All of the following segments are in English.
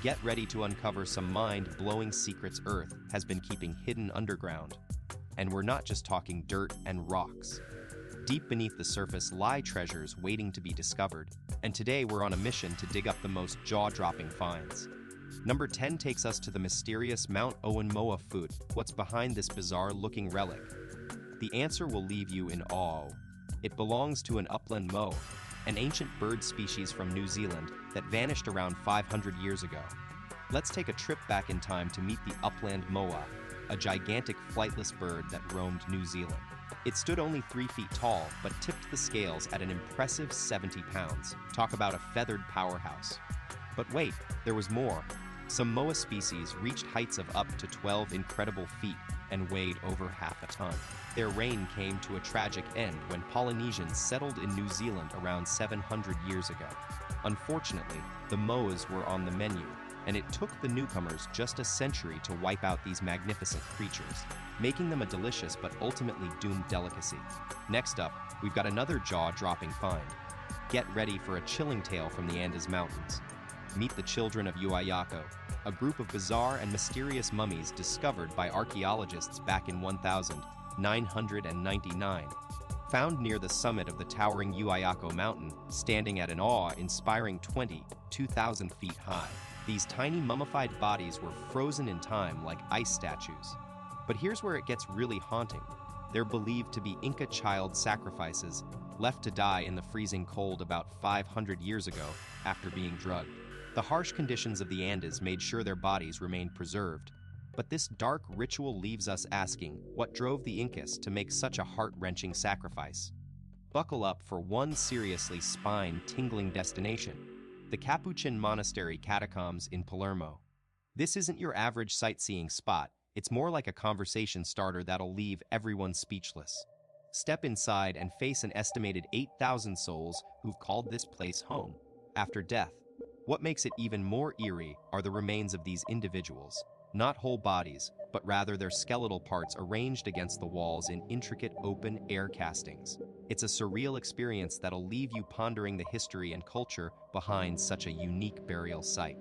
Get ready to uncover some mind-blowing secrets Earth has been keeping hidden underground. And we're not just talking dirt and rocks. Deep beneath the surface lie treasures waiting to be discovered, and today we're on a mission to dig up the most jaw-dropping finds. Number 10 takes us to the mysterious Mount Owenmoa. What's behind this bizarre-looking relic? The answer will leave you in awe. It belongs to an upland moa, an ancient bird species from New Zealand that vanished around 500 years ago. Let's take a trip back in time to meet the upland moa, a gigantic flightless bird that roamed New Zealand. It stood only 3 feet tall, but tipped the scales at an impressive 70 pounds. Talk about a feathered powerhouse. But wait, there was more. Some moa species reached heights of up to 12 incredible feet and weighed over half a ton. Their reign came to a tragic end when Polynesians settled in New Zealand around 700 years ago. Unfortunately, the moas were on the menu, and it took the newcomers just a century to wipe out these magnificent creatures, making them a delicious but ultimately doomed delicacy. Next up, we've got another jaw-dropping find. Get ready for a chilling tale from the Andes Mountains. Meet the children of Uayako, a group of bizarre and mysterious mummies discovered by archaeologists back in 1999. Found near the summit of the towering Uayako mountain, standing at an awe-inspiring 22,000 feet high. These tiny mummified bodies were frozen in time like ice statues. But here's where it gets really haunting. They're believed to be Inca child sacrifices left to die in the freezing cold about 500 years ago after being drugged. The harsh conditions of the Andes made sure their bodies remained preserved. But this dark ritual leaves us asking, what drove the Incas to make such a heart-wrenching sacrifice? Buckle up for one seriously spine-tingling destination: the Capuchin Monastery catacombs in Palermo. This isn't your average sightseeing spot. It's more like a conversation starter that'll leave everyone speechless. Step inside and face an estimated 8,000 souls who've called this place home after death. What makes it even more eerie are the remains of these individuals. Not whole bodies, but rather their skeletal parts arranged against the walls in intricate open-air castings. It's a surreal experience that'll leave you pondering the history and culture behind such a unique burial site.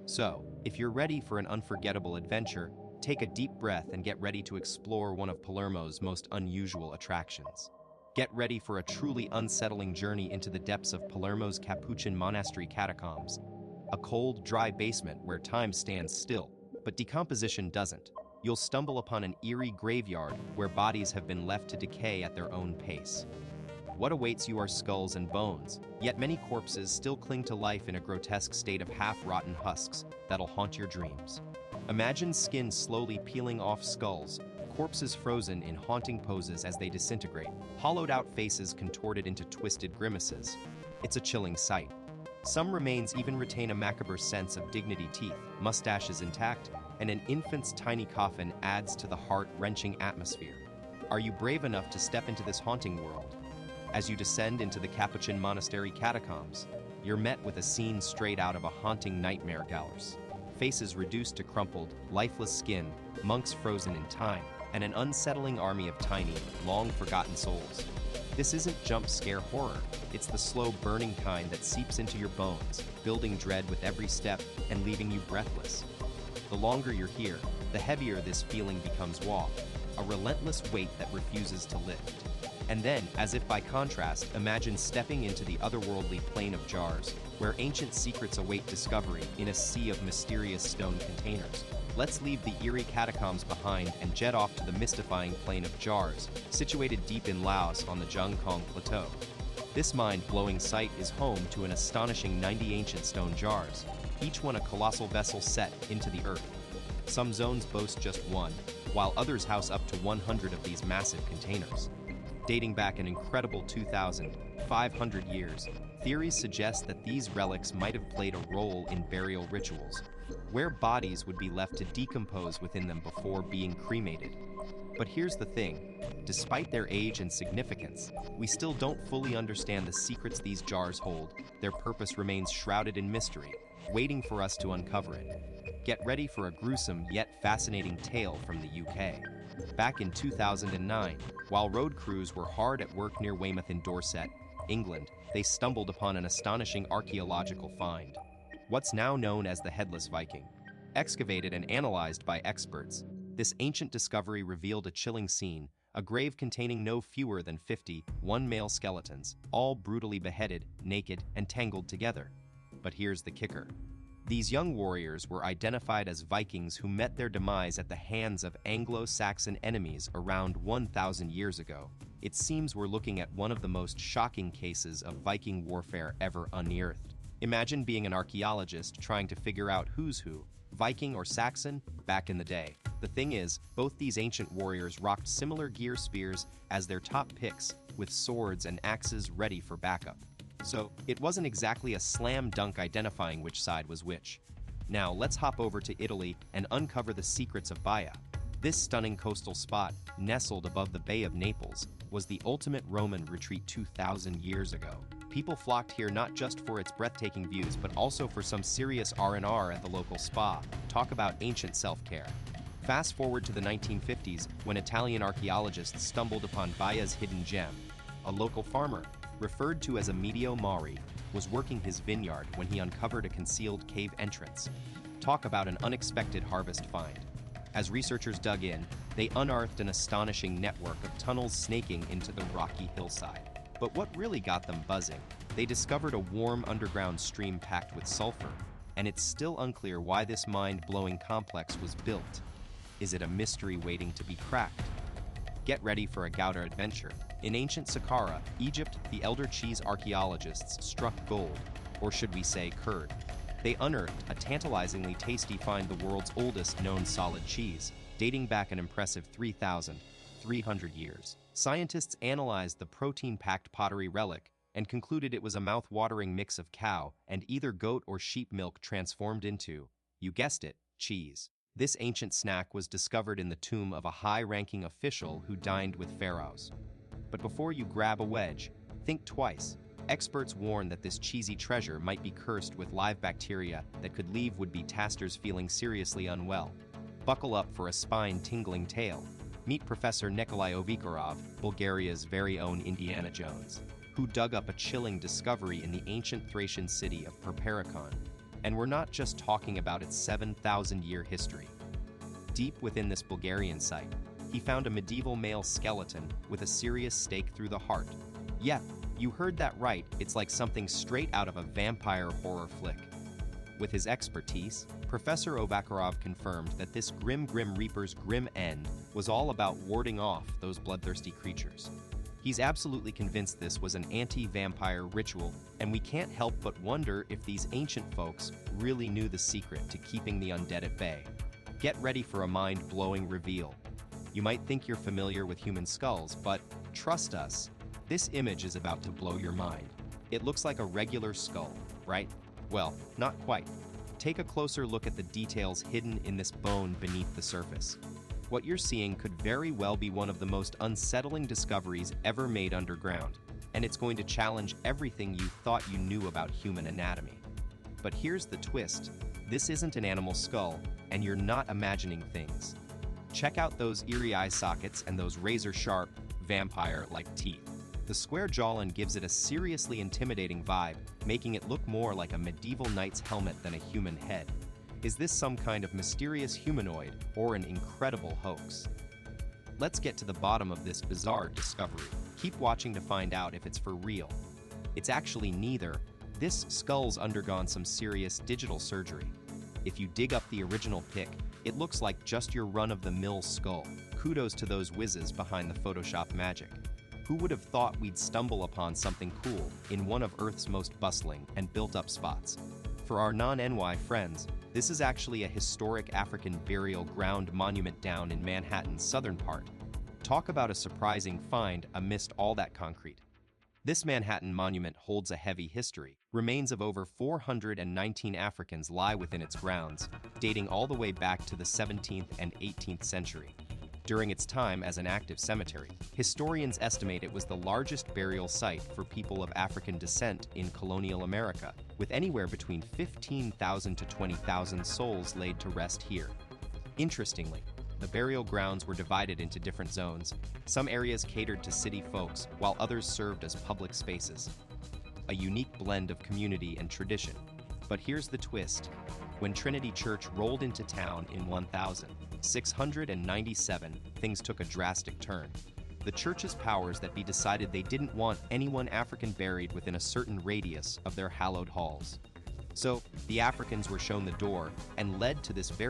So, if you're ready for an unforgettable adventure, take a deep breath and get ready to explore one of Palermo's most unusual attractions. Get ready for a truly unsettling journey into the depths of Palermo's Capuchin Monastery catacombs, a cold, dry basement where time stands still, but decomposition doesn't. You'll stumble upon an eerie graveyard where bodies have been left to decay at their own pace. What awaits you are skulls and bones, yet many corpses still cling to life in a grotesque state of half-rotten husks that'll haunt your dreams. Imagine skin slowly peeling off skulls, corpses frozen in haunting poses as they disintegrate, hollowed-out faces contorted into twisted grimaces. It's a chilling sight. Some remains even retain a macabre sense of dignity: teeth, mustaches intact, and an infant's tiny coffin adds to the heart-wrenching atmosphere. Are you brave enough to step into this haunting world? As you descend into the Capuchin Monastery catacombs, you're met with a scene straight out of a haunting nightmare gallery. Faces reduced to crumpled, lifeless skin, monks frozen in time, and an unsettling army of tiny, long-forgotten souls. This isn't jump-scare horror. It's the slow burning kind that seeps into your bones, building dread with every step and leaving you breathless. The longer you're here, the heavier this feeling becomes. A relentless weight that refuses to lift. And then, as if by contrast, imagine stepping into the otherworldly plane of jars, where ancient secrets await discovery in a sea of mysterious stone containers. Let's leave the eerie catacombs behind and jet off to the mystifying plane of jars, situated deep in Laos on the Jungkong Plateau. This mind-blowing site is home to an astonishing 90 ancient stone jars, each one a colossal vessel set into the earth. Some zones boast just one, while others house up to 100 of these massive containers. Dating back an incredible 2,500 years, theories suggest that these relics might have played a role in burial rituals, where bodies would be left to decompose within them before being cremated. But here's the thing, despite their age and significance, we still don't fully understand the secrets these jars hold. Their purpose remains shrouded in mystery, waiting for us to uncover it. Get ready for a gruesome yet fascinating tale from the UK. Back in 2009, while road crews were hard at work near Weymouth in Dorset, England, they stumbled upon an astonishing archaeological find. what's now known as the Headless Viking. Excavated and analyzed by experts, this ancient discovery revealed a chilling scene, a grave containing no fewer than 51 male skeletons, all brutally beheaded, naked, and tangled together. But here's the kicker. These young warriors were identified as Vikings who met their demise at the hands of Anglo-Saxon enemies around 1,000 years ago. It seems we're looking at one of the most shocking cases of Viking warfare ever unearthed. Imagine being an archaeologist trying to figure out who's who, Viking or Saxon, back in the day. The thing is, both these ancient warriors rocked similar gear spears as their top picks, with swords and axes ready for backup. So, it wasn't exactly a slam dunk identifying which side was which. Now, let's hop over to Italy and uncover the secrets of Baia. This stunning coastal spot, nestled above the Bay of Naples, was the ultimate Roman retreat 2,000 years ago. People flocked here not just for its breathtaking views, but also for some serious R&R at the local spa. Talk about ancient self-care. Fast forward to the 1950s, when Italian archaeologists stumbled upon Baia's hidden gem. A local farmer, referred to as a medio mari, was working his vineyard when he uncovered a concealed cave entrance. Talk about an unexpected harvest find. As researchers dug in, they unearthed an astonishing network of tunnels snaking into the rocky hillside. But what really got them buzzing? They discovered a warm underground stream packed with sulfur, and it's still unclear why this mind-blowing complex was built. Is it a mystery waiting to be cracked? Get ready for a Gouda adventure. In ancient Saqqara, Egypt, the elder cheese archaeologists struck gold, or should we say curd. They unearthed a tantalizingly tasty find, the world's oldest known solid cheese, dating back an impressive 3,300 years. Scientists analyzed the protein-packed pottery relic and concluded it was a mouth-watering mix of cow and either goat or sheep milk transformed into, you guessed it, cheese. This ancient snack was discovered in the tomb of a high-ranking official who dined with pharaohs. But before you grab a wedge, think twice. Experts warn that this cheesy treasure might be cursed with live bacteria that could leave would-be tasters feeling seriously unwell. Buckle up for a spine-tingling tale. Meet Professor Nikolai Ovikarov, Bulgaria's very own Indiana Jones, who dug up a chilling discovery in the ancient Thracian city of Perperikon. And we're not just talking about its 7,000-year history. Deep within this Bulgarian site, he found a medieval male skeleton with a serious stake through the heart. Yep, you heard that right, it's like something straight out of a vampire horror flick. With his expertise, Professor Ovakarov confirmed that this Grim Reaper's grim end was all about warding off those bloodthirsty creatures. He's absolutely convinced this was an anti-vampire ritual, and we can't help but wonder if these ancient folks really knew the secret to keeping the undead at bay. Get ready for a mind-blowing reveal. You might think you're familiar with human skulls, but trust us, this image is about to blow your mind. It looks like a regular skull, right? Well, not quite. Take a closer look at the details hidden in this bone beneath the surface. What you're seeing could very well be one of the most unsettling discoveries ever made underground, and it's going to challenge everything you thought you knew about human anatomy. But here's the twist. This isn't an animal skull, and you're not imagining things. Check out those eerie eye sockets and those razor-sharp, vampire-like teeth. The square jawline gives it a seriously intimidating vibe, making it look more like a medieval knight's helmet than a human head. Is this some kind of mysterious humanoid or an incredible hoax? Let's get to the bottom of this bizarre discovery. Keep watching to find out if it's for real. It's actually neither. This skull's undergone some serious digital surgery. If you dig up the original pic, it looks like just your run-of-the-mill skull. Kudos to those whizzes behind the Photoshop magic. Who would have thought we'd stumble upon something cool in one of Earth's most bustling and built-up spots? For our non-NY friends, this is actually a historic African burial ground monument down in Manhattan's southern part. Talk about a surprising find amidst all that concrete. This Manhattan monument holds a heavy history. Remains of over 419 Africans lie within its grounds, dating all the way back to the 17th and 18th century. During its time as an active cemetery, historians estimate it was the largest burial site for people of African descent in colonial America, with anywhere between 15,000 to 20,000 souls laid to rest here. Interestingly, the burial grounds were divided into different zones. Some areas catered to city folks, while others served as public spaces. A unique blend of community and tradition. But here's the twist. When Trinity Church rolled into town in 1697, things took a drastic turn. The church's powers that be decided they didn't want anyone African buried within a certain radius of their hallowed halls. So the Africans were shown the door and led to this very